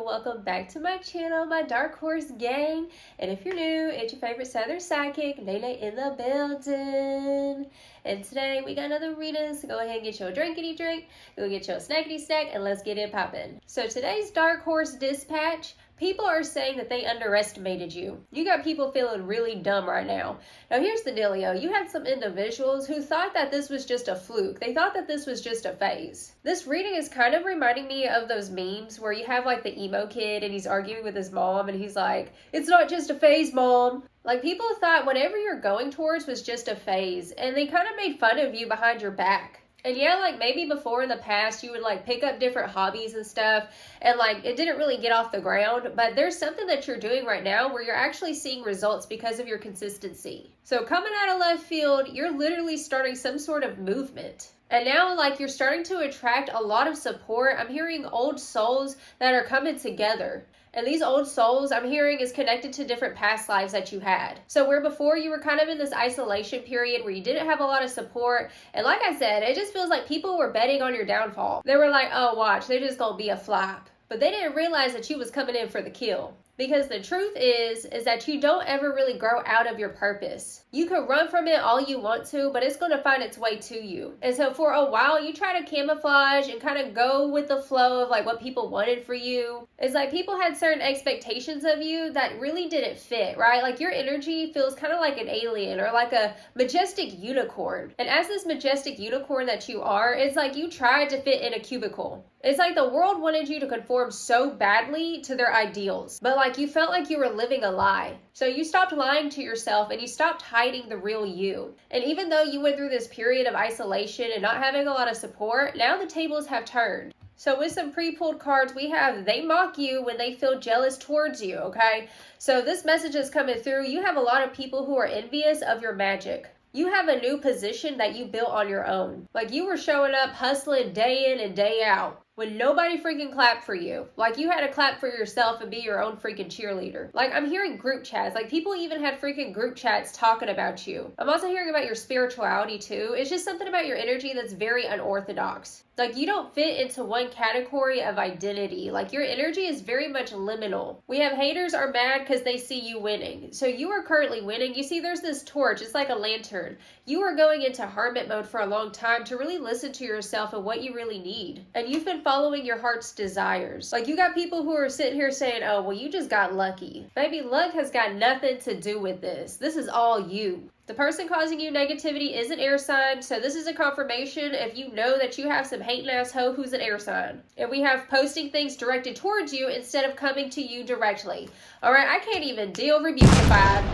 Welcome back to my channel, my Dark Horse gang. And if you're new, it's your favorite Southern sidekick, Nene in the building. And today we got another reading, so go ahead and get your drinkity drink, go get your snackety snack, and let's get it poppin'. So today's Dark Horse dispatch. People are saying that they underestimated you. You got people feeling really dumb right now. Now here's the dealio. You had some individuals who thought that this was just a fluke. They thought that this was just a phase. This reading is kind of reminding me of those memes where you have like the emo kid and he's arguing with his mom and he's like, "It's not just a phase, mom." Like people thought whatever you're going towards was just a phase, and they kind of made fun of you behind your back. And yeah, like maybe before in the past you would like pick up different hobbies and stuff and like it didn't really get off the ground, but there's something that you're doing right now where you're actually seeing results because of your consistency. So coming out of left field, you're literally starting some sort of movement. And now like you're starting to attract a lot of support. I'm hearing old souls that are coming together. And these old souls I'm hearing is connected to different past lives that you had. So where before you were kind of in this isolation period where you didn't have a lot of support. And like I said, it just feels like people were betting on your downfall. They were like, oh, watch, they're just going to be a flop. But they didn't realize that you was coming in for the kill. Because the truth is that you don't ever really grow out of your purpose. You can run from it all you want to, but it's going to find its way to you. And so for a while, you try to camouflage and kind of go with the flow of like what people wanted for you. It's like people had certain expectations of you that really didn't fit, right? Like your energy feels kind of like an alien or like a majestic unicorn. And as this majestic unicorn that you are, it's like you tried to fit in a cubicle. It's like the world wanted you to conform so badly to their ideals, but like you felt like you were living a lie. So you stopped lying to yourself and you stopped hiding the real you. And even though you went through this period of isolation and not having a lot of support, now the tables have turned. So with some pre-pulled cards, we have they mock you when they feel jealous towards you, okay? So this message is coming through. You have a lot of people who are envious of your magic. You have a new position that you built on your own. Like you were showing up hustling day in and day out when nobody freaking clapped for you. Like you had to clap for yourself and be your own freaking cheerleader. Like I'm hearing group chats. Like people even had freaking group chats talking about you. I'm also hearing about your spirituality too. It's just something about your energy that's very unorthodox. Like you don't fit into one category of identity. Like your energy is very much liminal. We have haters are mad because they see you winning. So you are currently winning. You see there's this torch. It's like a lantern. You are going into hermit mode for a long time to really listen to yourself and what you really need. And you've been following your heart's desires. Like you got people who are sitting here saying, oh, well, you just got lucky. Baby, luck has got nothing to do with this. This is all you. The person causing you negativity is an air sign, so this is a confirmation if you know that you have some hating ass hoe who's an air sign. And we have posting things directed towards you instead of coming to you directly. Alright, I can't even deal rebukified.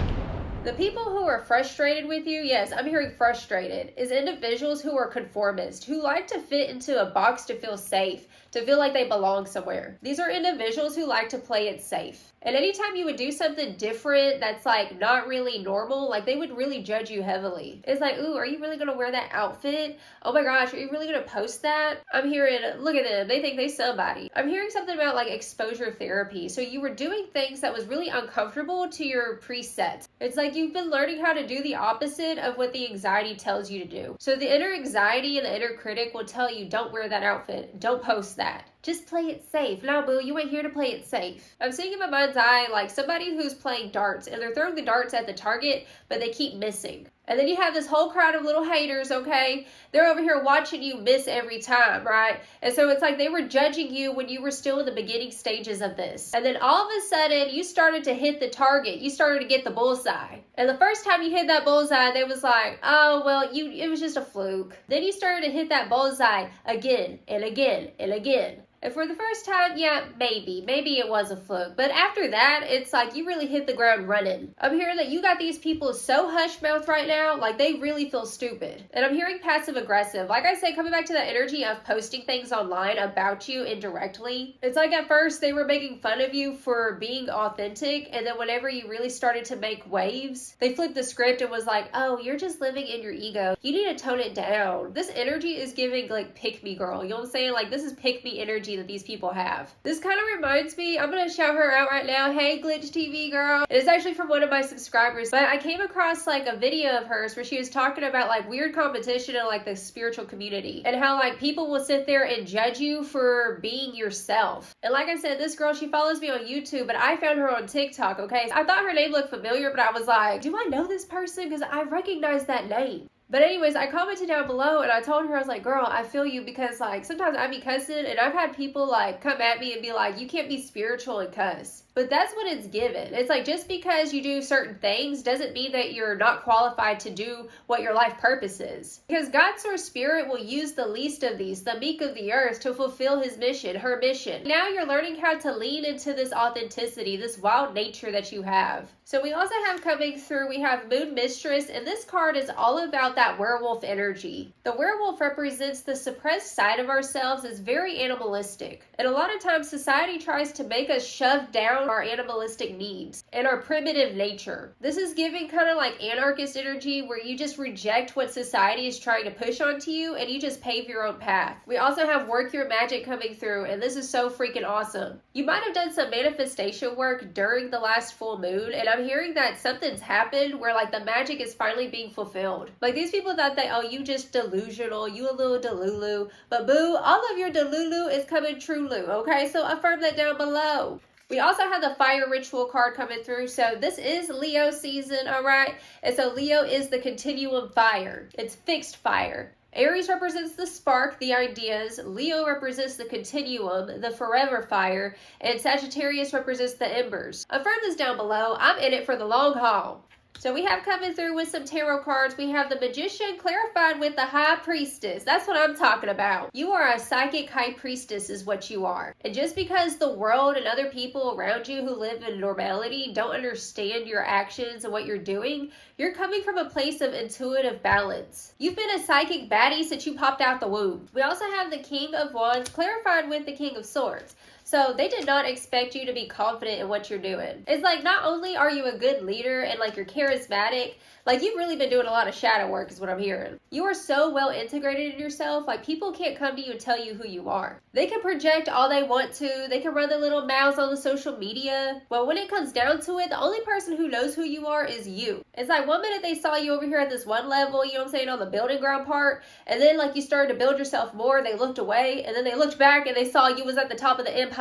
The people who are frustrated with you, yes, I'm hearing frustrated, is individuals who are conformist, who like to fit into a box to feel safe, to feel like they belong somewhere. These are individuals who like to play it safe. And anytime you would do something different that's like not really normal, like they would really judge you heavily. It's like, ooh, are you really going to wear that outfit? Oh my gosh, are you really going to post that? I'm hearing, look at them, they think they somebody. I'm hearing something about like exposure therapy. So you were doing things that was really uncomfortable to your preset. It's like you've been learning how to do the opposite of what the anxiety tells you to do. So the inner anxiety and the inner critic will tell you, don't wear that outfit, don't post that. Just play it safe. No, boo, you ain't here to play it safe. I'm seeing in my mind's eye like somebody who's playing darts and they're throwing the darts at the target, but they keep missing. And then you have this whole crowd of little haters, okay? They're over here watching you miss every time, right? And so it's like they were judging you when you were still in the beginning stages of this. And then all of a sudden, you started to hit the target. You started to get the bullseye. And the first time you hit that bullseye, they was like, oh, well, it was just a fluke. Then you started to hit that bullseye again and again and again. And for the first time, yeah, maybe it was a fluke. But after that, it's like you really hit the ground running. I'm hearing that you got these people so hush-mouthed right now, like they really feel stupid. And I'm hearing passive-aggressive. Like I said, coming back to that energy of posting things online about you indirectly. It's like at first they were making fun of you for being authentic, and then whenever you really started to make waves, they flipped the script and was like, oh, you're just living in your ego. You need to tone it down. This energy is giving like pick me girl. You know what I'm saying? Like this is pick me energy that these people have. This kind of reminds me, I'm gonna shout her out right now. Hey Glitch TV girl. It is actually from one of my subscribers, but I came across like a video of hers where she was talking about like weird competition in like the spiritual community and how like people will sit there and judge you for being yourself. And like I said, this girl, she follows me on YouTube, but I found her on TikTok, okay? I thought her name looked familiar, but I was like, do I know this person? Because I recognize that name. But anyways, I commented down below and I told her, I was like, girl, I feel you, because like sometimes I be cussing and I've had people like come at me and be like, you can't be spiritual and cuss. But that's what it's given. It's like just because you do certain things doesn't mean that you're not qualified to do what your life purpose is. Because God's source spirit will use the least of these, the meek of the earth, to fulfill his mission, her mission. Now you're learning how to lean into this authenticity, this wild nature that you have. So we also have coming through, we have Moon Mistress, and this card is all about that werewolf energy. The werewolf represents the suppressed side of ourselves, is very animalistic. And a lot of times society tries to make us shove down our animalistic needs and our primitive nature. This is giving kind of like anarchist energy where you just reject what society is trying to push onto you and you just pave your own path. We also have work your magic coming through, and this is so freaking awesome. You might have done some manifestation work during the last full moon, and I'm hearing that something's happened where like the magic is finally being fulfilled. Like these people thought that, oh, you just delusional, you a little delulu, but boo, all of your delulu is coming true, okay? So affirm that down below. We also have the fire ritual card coming through. So this is Leo season, all right? And so Leo is the continuum fire. It's fixed fire. Aries represents the spark, the ideas. Leo represents the continuum, the forever fire. And Sagittarius represents the embers. Affirm this down below. I'm in it for the long haul. So we have coming through with some tarot cards. We have the Magician clarified with the High Priestess. That's what I'm talking about. You are a psychic high priestess is what you are. And just because the world and other people around you who live in normality don't understand your actions and what you're doing, you're coming from a place of intuitive balance. You've been a psychic baddie since you popped out the womb. We also have the King of Wands clarified with the King of Swords. So they did not expect you to be confident in what you're doing. It's like not only are you a good leader and like you're charismatic, like you've really been doing a lot of shadow work is what I'm hearing. You are so well integrated in yourself, like people can't come to you and tell you who you are. They can project all they want to, they can run their little mouths on the social media, but when it comes down to it, the only person who knows who you are is you. It's like one minute they saw you over here at this one level, you know what I'm saying, on the building ground part, and then like you started to build yourself more, they looked away, and then they looked back and they saw you was at the top of the empire.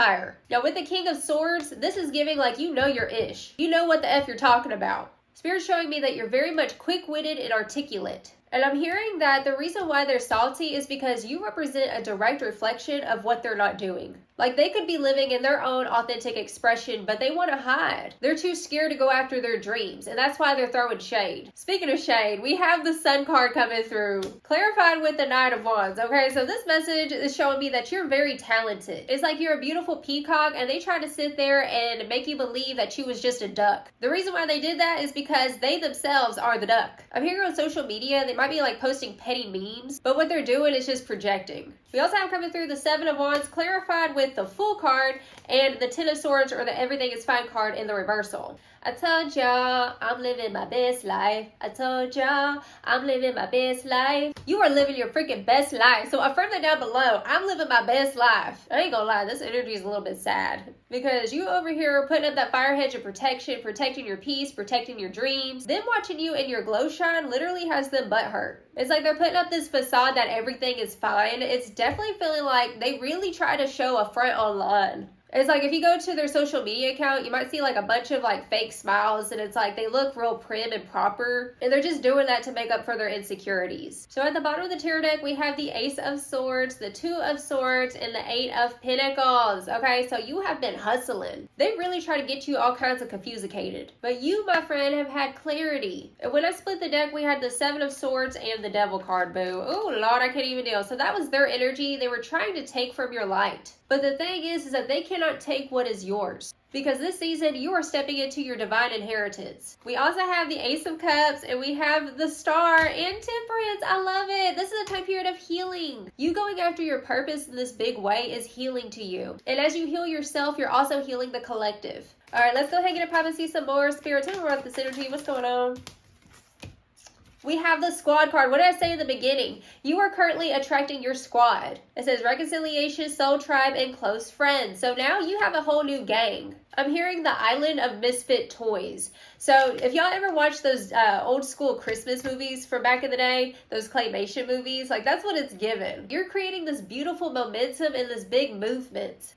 Now with the King of Swords, this is giving like you know your ish. You know what the F you're talking about. Spirit's showing me that you're very much quick-witted and articulate. And I'm hearing that the reason why they're salty is because you represent a direct reflection of what they're not doing. Like they could be living in their own authentic expression, but they want to hide. They're too scared to go after their dreams, and that's why they're throwing shade. Speaking of shade, we have the Sun card coming through, clarified with the Knight of Wands. Okay, so this message is showing me that you're very talented. It's like you're a beautiful peacock, and they try to sit there and make you believe that you was just a duck. The reason why they did that is because they themselves are the duck. I'm hearing on social media, they might be like posting petty memes, but what they're doing is just projecting. We also have coming through the Seven of Wands, clarified with the Fool card, and the Ten of Swords, or the Everything is Fine card in the reversal. I told y'all I'm living my best life. I told y'all I'm living my best life. You are living your freaking best life. So affirm that down below. I'm living my best life. I ain't gonna lie, this energy is a little bit sad. Because you over here putting up that fire hedge of protection, protecting your peace, protecting your dreams. Them watching you in your glow shine literally has them butt hurt. It's like they're putting up this facade that everything is fine. It's definitely feeling like they really try to show a front online. It's like if you go to their social media account, you might see like a bunch of like fake smiles, and it's like they look real prim and proper, and they're just doing that to make up for their insecurities. So at the bottom of the tarot deck, we have the Ace of Swords, the Two of Swords, and the Eight of Pentacles. Okay, so you have been hustling. They really try to get you all kinds of confusicated, but you, my friend, have had clarity. And when I split the deck, we had the Seven of Swords and the Devil card, boo. Oh Lord, I can't even deal. So that was their energy. They were trying to take from your light. But the thing is that they cannot take what is yours. Because this season, you are stepping into your divine inheritance. We also have the Ace of Cups, and we have the Star and Temperance. I love it. This is a time period of healing. You going after your purpose in this big way is healing to you. And as you heal yourself, you're also healing the collective. All right, let's go ahead and get a pop and see some more. Spirit, tell me more about this energy. What's going on? We have the squad card. What did I say in the beginning? You are currently attracting your squad. It says reconciliation, soul tribe, and close friends. So now you have a whole new gang. I'm hearing the island of misfit toys. So if y'all ever watched those old school Christmas movies from back in the day, those claymation movies, like that's what it's given. You're creating this beautiful momentum and this big movement.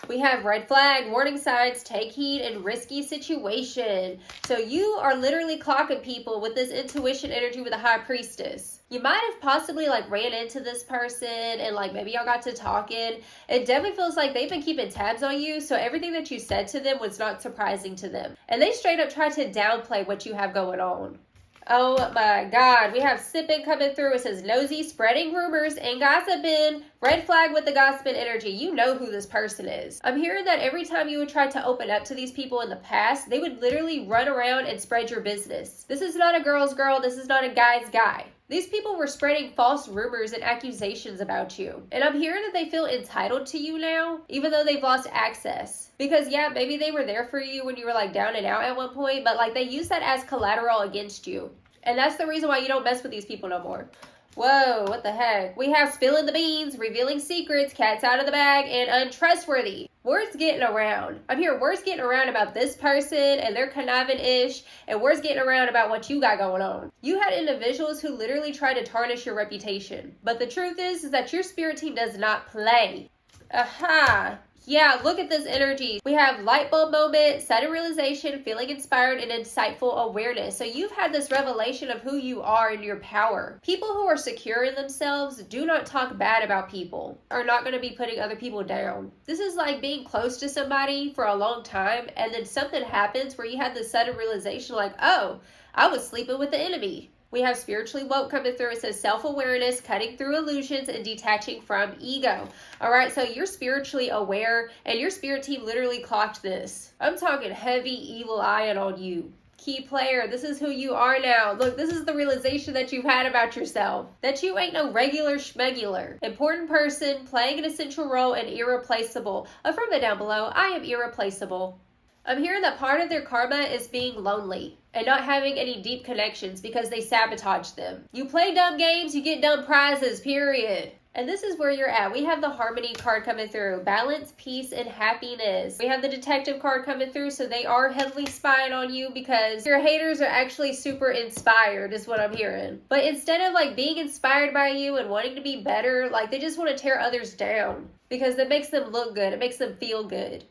We have red flag, warning signs, take heed, and risky situation. So you are literally clocking people with this intuition energy with a high priestess. You might have possibly like ran into this person and like maybe y'all got to talking. It definitely feels like they've been keeping tabs on you. So everything that you said to them was not surprising to them. And they straight up tried to downplay what you have going on. Oh my God, we have sipping coming through. It says nosy, spreading rumors, and gossiping. Red flag with the gossiping energy. You know who this person is. I'm hearing that every time you would try to open up to these people in the past, they would literally run around and spread your business. This is not a girl's girl. This is not a guy's guy. These people were spreading false rumors and accusations about you. And I'm hearing that they feel entitled to you now, even though they've lost access. Because yeah, maybe they were there for you when you were like down and out at one point, but like they use that as collateral against you. And that's the reason why you don't mess with these people no more. Whoa, what the heck? We have spilling the beans, revealing secrets, cats out of the bag, and untrustworthy. Word's getting around. I'm hearing words getting around about this person and they're conniving-ish, and words getting around about what you got going on. You had individuals who literally tried to tarnish your reputation. But the truth is that your spirit team does not play. Aha. Yeah, look at this energy. We have light bulb moment, sudden realization, feeling inspired, and insightful awareness. So you've had this revelation of who you are and your power. People who are secure in themselves do not talk bad about people, are not going to be putting other people down. This is like being close to somebody for a long time, and then something happens where you had this sudden realization like, oh, I was sleeping with the enemy. We have spiritually woke coming through. It says self-awareness, cutting through illusions, and detaching from ego. All right, so you're spiritually aware, and your spirit team literally clocked this. I'm talking heavy evil eye on you. Key player, this is who you are now. Look, this is the realization that you've had about yourself. That you ain't no regular schmegular. Important person, playing an essential role, and irreplaceable. Affirm that down below. I am irreplaceable. I'm hearing that part of their karma is being lonely and not having any deep connections because they sabotage them. You play dumb games, you get dumb prizes, period. And this is where you're at. We have the Harmony card coming through. Balance, peace, and happiness. We have the Detective card coming through, so they are heavily spying on you because your haters are actually super inspired, is what I'm hearing. But instead of like being inspired by you and wanting to be better, like they just want to tear others down because it makes them look good. It makes them feel good.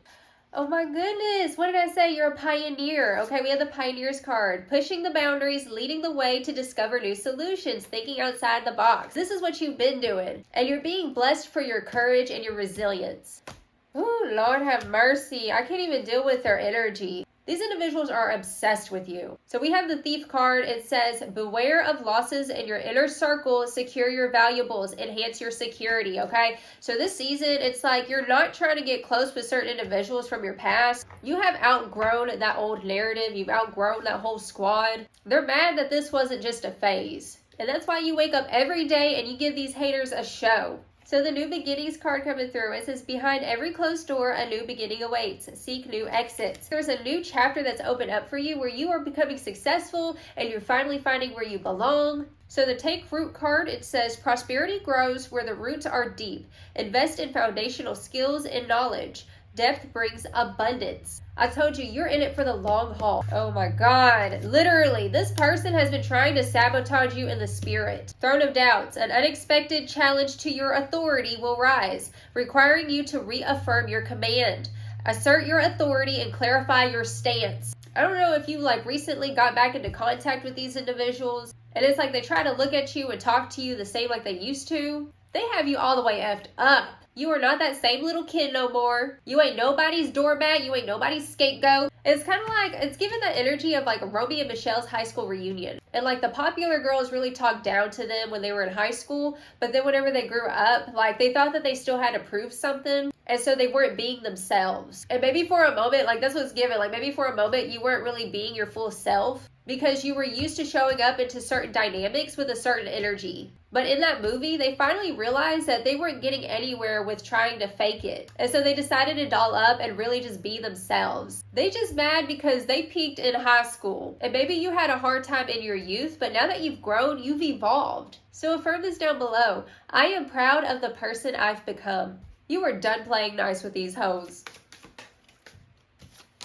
Oh my goodness, what did I say? You're a pioneer. Okay, we have the Pioneers card. Pushing the boundaries, leading the way to discover new solutions, thinking outside the box. This is what you've been doing. And you're being blessed for your courage and your resilience. Ooh, Lord have mercy. I can't even deal with their energy. These individuals are obsessed with you. So we have the Thief card. It says, beware of losses in your inner circle, secure your valuables, enhance your security, okay? So this season, it's like you're not trying to get close with certain individuals from your past. You have outgrown that old narrative. You've outgrown that whole squad. They're mad that this wasn't just a phase. And that's why you wake up every day and you give these haters a show. So the New Beginnings card coming through, it says, behind every closed door, a new beginning awaits. Seek new exits. There's a new chapter that's opened up for you where you are becoming successful and you're finally finding where you belong. So the Take Root card, it says, prosperity grows where the roots are deep. Invest in foundational skills and knowledge. Depth brings abundance. I told you, you're in it for the long haul. Oh my God. Literally, this person has been trying to sabotage you in the spirit. Throne of Doubts. An unexpected challenge to your authority will rise, requiring you to reaffirm your command. Assert your authority and clarify your stance. I don't know if you recently got back into contact with these individuals, and it's like they try to look at you and talk to you the same like they used to. They have you all the way effed up. You are not that same little kid no more. You ain't nobody's doormat. You ain't nobody's scapegoat. It's kind of like, it's given that energy of Romy and Michelle's high school reunion. And the popular girls really talked down to them when they were in high school. But then whenever they grew up, they thought that they still had to prove something. And so they weren't being themselves. And maybe for a moment, that's what's given. Maybe for a moment you weren't really being your full self, because you were used to showing up into certain dynamics with a certain energy. But in that movie, they finally realized that they weren't getting anywhere with trying to fake it. And so they decided to doll up and really just be themselves. They just mad because they peaked in high school. And maybe you had a hard time in your youth, but now that you've grown, you've evolved. So affirm this down below. I am proud of the person I've become. You are done playing nice with these hoes.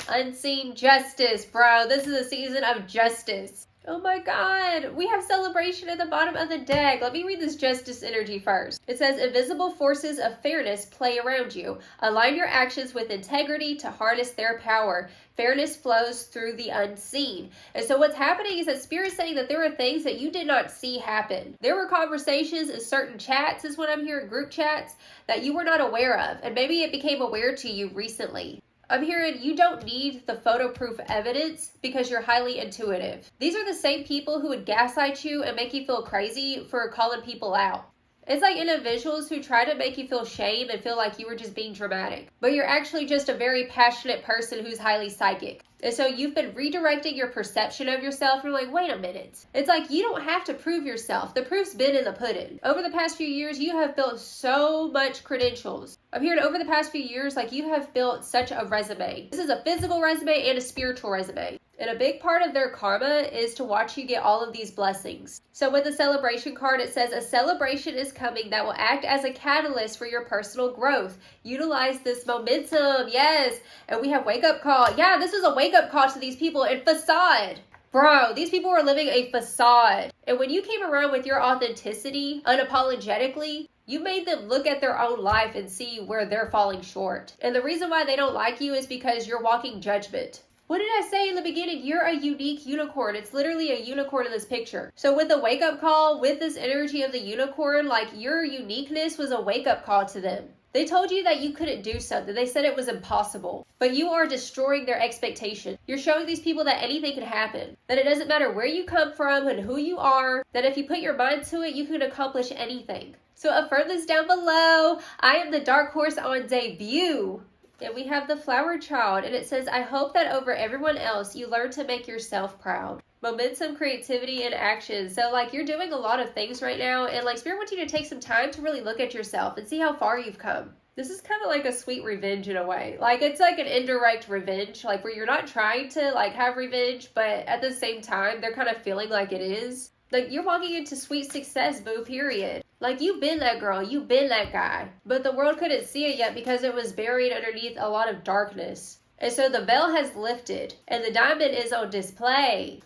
Unseen justice, bro. This is a season of justice. Oh my God. We have celebration at the bottom of the deck. Let me read this justice energy first. It says, invisible forces of fairness play around you. Align your actions with integrity to harness their power. Fairness flows through the unseen. And so what's happening is that Spirit's saying that there are things that you did not see happen. There were conversations in certain chats, is what I'm hearing, group chats, that you were not aware of. And maybe it became aware to you recently. I'm hearing you don't need the photo-proof evidence because you're highly intuitive. These are the same people who would gaslight you and make you feel crazy for calling people out. It's like individuals who try to make you feel shame and feel like you were just being dramatic. But you're actually just a very passionate person who's highly psychic. And so you've been redirecting your perception of yourself. You're like, wait a minute. It's like you don't have to prove yourself. The proof's been in the pudding. Over the past few years, you have built so much credentials. I'm hearing over the past few years, you have built such a resume. This is a physical resume and a spiritual resume. And a big part of their karma is to watch you get all of these blessings. So with the celebration card, it says a celebration is coming that will act as a catalyst for your personal growth. Utilize this momentum. Yes. And we have wake up call. Yeah, this is a wake up call to these people and facade. Bro, these people were living a facade. And when you came around with your authenticity, unapologetically, you made them look at their own life and see where they're falling short. And the reason why they don't like you is because you're walking judgment. What did I say in the beginning? You're a unique unicorn. It's literally a unicorn in this picture. So with the wake-up call, with this energy of the unicorn, your uniqueness was a wake-up call to them. They told you that you couldn't do something. They said it was impossible. But you are destroying their expectation. You're showing these people that anything can happen. That it doesn't matter where you come from and who you are. That if you put your mind to it, you can accomplish anything. So affirm this down below. I am the dark horse on debut. And we have the flower child, and it says, I hope that over everyone else, you learn to make yourself proud. Momentum, creativity, and action. So you're doing a lot of things right now, and Spirit wants you to take some time to really look at yourself and see how far you've come. This is kind of like a sweet revenge in a way. It's like an indirect revenge, where you're not trying to have revenge, but at the same time, they're kind of feeling like it is. You're walking into sweet success, boo, period. You've been that girl, you've been that guy. But the world couldn't see it yet because it was buried underneath a lot of darkness. And so the veil has lifted, and the diamond is on display.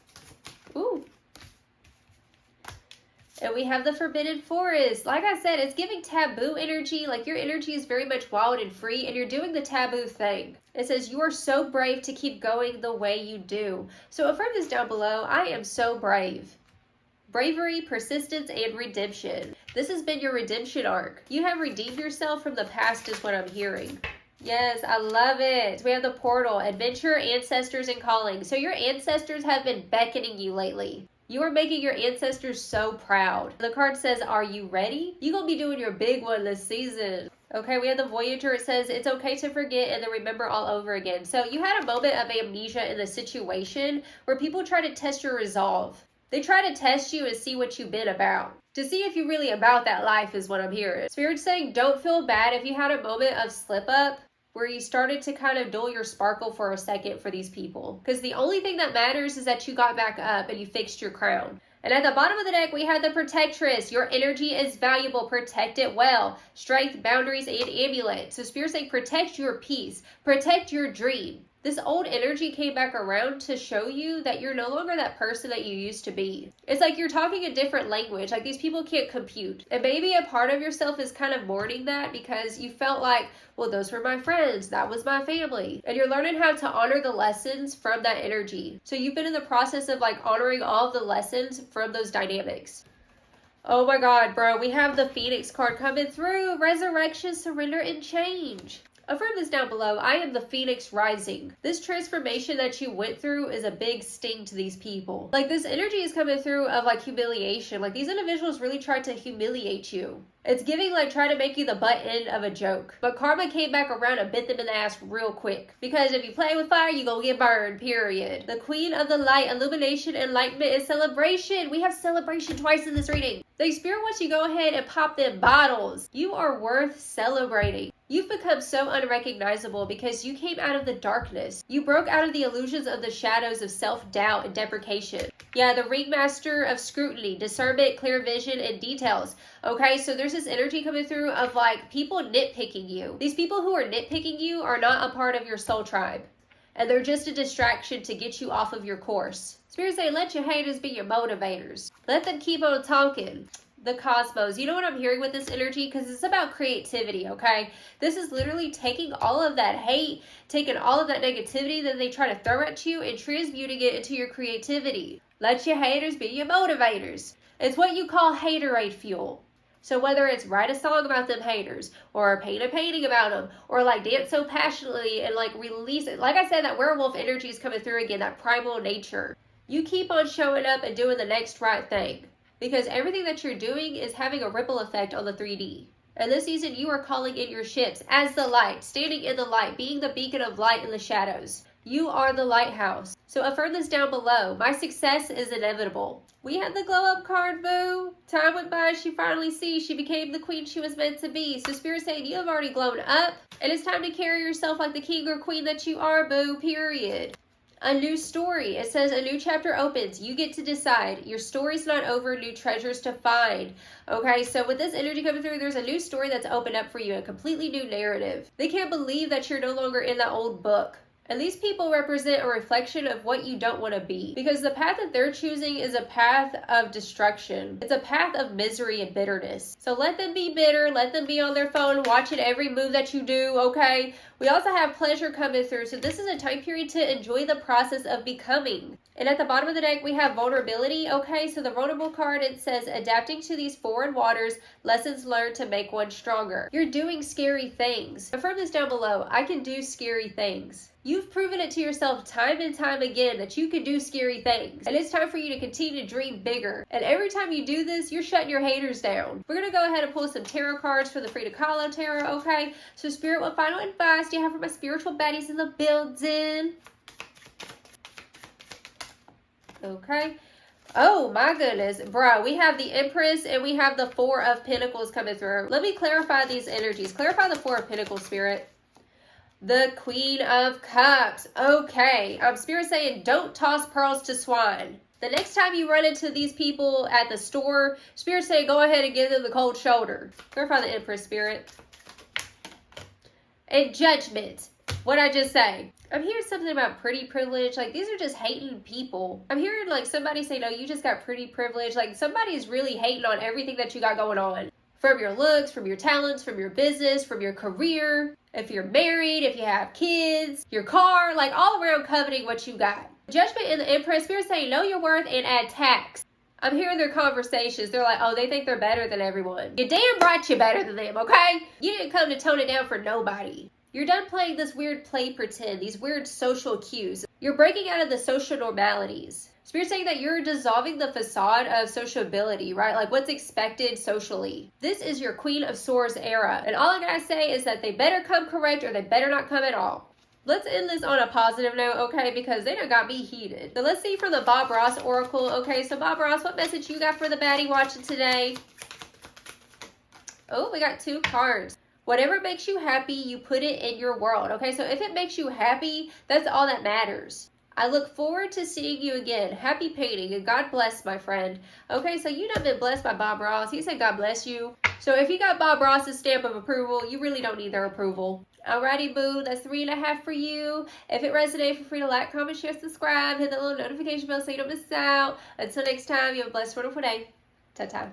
Ooh. And we have the forbidden forest. Like I said, it's giving taboo energy. Your energy is very much wild and free, and you're doing the taboo thing. It says, you are so brave to keep going the way you do. So affirm this down below. I am so brave. Bravery, persistence, and redemption. This has been your redemption arc. You have redeemed yourself from the past is what I'm hearing. Yes, I love it. We have the portal, adventure, ancestors, and calling. So your ancestors have been beckoning you lately. You are making your ancestors so proud. The card says, are you ready? You're going to be doing your big one this season. Okay, we have the Voyager. It says, it's okay to forget and then remember all over again. So you had a moment of amnesia in the situation where people try to test your resolve. They try to test you and see what you've been about. To see if you're really about that life is what I'm hearing. Spirit's saying don't feel bad if you had a moment of slip up where you started to kind of dull your sparkle for a second for these people. Because the only thing that matters is that you got back up and you fixed your crown. And at the bottom of the deck, we have the Protectress. Your energy is valuable. Protect it well. Strength, boundaries, and amulet. So Spirit's saying protect your peace. Protect your dream. This old energy came back around to show you that you're no longer that person that you used to be. It's like you're talking a different language. Like these people can't compute. And maybe a part of yourself is kind of mourning that because you felt like, well, those were my friends. That was my family. And you're learning how to honor the lessons from that energy. So you've been in the process of like honoring all of the lessons from those dynamics. Oh my God, bro. We have the Phoenix card coming through. Resurrection, surrender, and change. Affirm this down below. I am the Phoenix rising. This transformation that you went through is a big sting to these people. Like this energy is coming through of like humiliation. Like these individuals really tried to humiliate you. It's giving like trying to make you the butt end of a joke. But karma came back around and bit them in the ass real quick. Because if you play with fire, you gonna get burned, period. The Queen of the Light, illumination, enlightenment, and celebration. We have celebration twice in this reading. The Spirit wants you to go ahead and pop them bottles. You are worth celebrating. You've become so unrecognizable because you came out of the darkness. You broke out of the illusions of the shadows of self-doubt and deprecation. Yeah, the ringmaster of scrutiny, discernment, clear vision, and details. Okay, so there's this energy coming through of like people nitpicking you. These people who are nitpicking you are not a part of your soul tribe. And they're just a distraction to get you off of your course. Spirit say, let your haters be your motivators. Let them keep on talking. The cosmos. You know what I'm hearing with this energy? Because it's about creativity, okay? This is literally taking all of that hate, taking all of that negativity that they try to throw at you and transmuting it into your creativity. Let your haters be your motivators. It's what you call haterade fuel. So whether it's write a song about them haters or paint a painting about them or like dance so passionately and like release it. Like I said, that werewolf energy is coming through again, that primal nature. You keep on showing up and doing the next right thing. Because everything that you're doing is having a ripple effect on the 3D. And this season, you are calling in your ships as the light, standing in the light, being the beacon of light in the shadows. You are the lighthouse. So affirm this down below. My success is inevitable. We had the glow up card, boo. Time went by, she finally sees she became the queen she was meant to be. So Spirit saying you have already glown up. And it's time to carry yourself like the king or queen that you are, boo, period. A new story. It says a new chapter opens. You get to decide. Your story's not over. New treasures to find. Okay, so with this energy coming through, there's a new story that's opened up for you. A completely new narrative. They can't believe that you're no longer in that old book. And these people represent a reflection of what you don't want to be. Because the path that they're choosing is a path of destruction. It's a path of misery and bitterness. So let them be bitter. Let them be on their phone watching every move that you do, okay? We also have pleasure coming through. So this is a time period to enjoy the process of becoming. And at the bottom of the deck, we have vulnerability, okay? So the vulnerable card, it says, adapting to these foreign waters, lessons learned to make one stronger. You're doing scary things. Affirm this down below. I can do scary things. You've proven it to yourself time and time again that you can do scary things. And it's time for you to continue to dream bigger. And every time you do this, you're shutting your haters down. We're going to go ahead and pull some tarot cards for the Frida Kahlo Tarot, okay? So Spirit, what final advice do you have for my spiritual baddies in the building? Okay. Oh my goodness, bro. We have the Empress and we have the Four of Pentacles coming through. Let me clarify these energies. Clarify the Four of Pentacles, Spirit. The Queen of Cups. Okay. Spirit saying, don't toss pearls to swine. The next time you run into these people at the store, Spirit saying, go ahead and give them the cold shoulder. Clarify the Empress, Spirit. And Judgment. What'd I just say? I'm hearing something about pretty privilege. Like, these are just hating people. I'm hearing, like, somebody say, no, you just got pretty privilege. Like, somebody's really hating on everything that you got going on. From your looks, from your talents, from your business, from your career. If you're married, if you have kids, your car. Like, all around coveting what you got. Judgment and the Empress. Spirit saying, know your worth and add tax. I'm hearing their conversations. They're like, oh, they think they're better than everyone. You're damn right you're better than them, okay? You didn't come to tone it down for nobody. You're done playing this weird play pretend, these weird social cues. You're breaking out of the social normalities. Spirit's saying that you're dissolving the facade of sociability, right? Like what's expected socially. This is your Queen of Swords era. And all I gotta say is that they better come correct or they better not come at all. Let's end this on a positive note, okay? Because they done got me heated. So let's see from the Bob Ross Oracle. Okay, so Bob Ross, what message you got for the baddie watching today? Oh, we got 2 cards. Whatever makes you happy, you put it in your world, okay? So if it makes you happy, that's all that matters. I look forward to seeing you again. Happy painting and God bless, my friend. Okay, so you done been blessed by Bob Ross. He said God bless you. So if you got Bob Ross's stamp of approval, you really don't need their approval. Alrighty, boo, that's 3.5 for you. If it resonated, feel free to like, comment, share, subscribe, hit that little notification bell so you don't miss out. Until next time, you have a blessed, wonderful day. Ta-ta.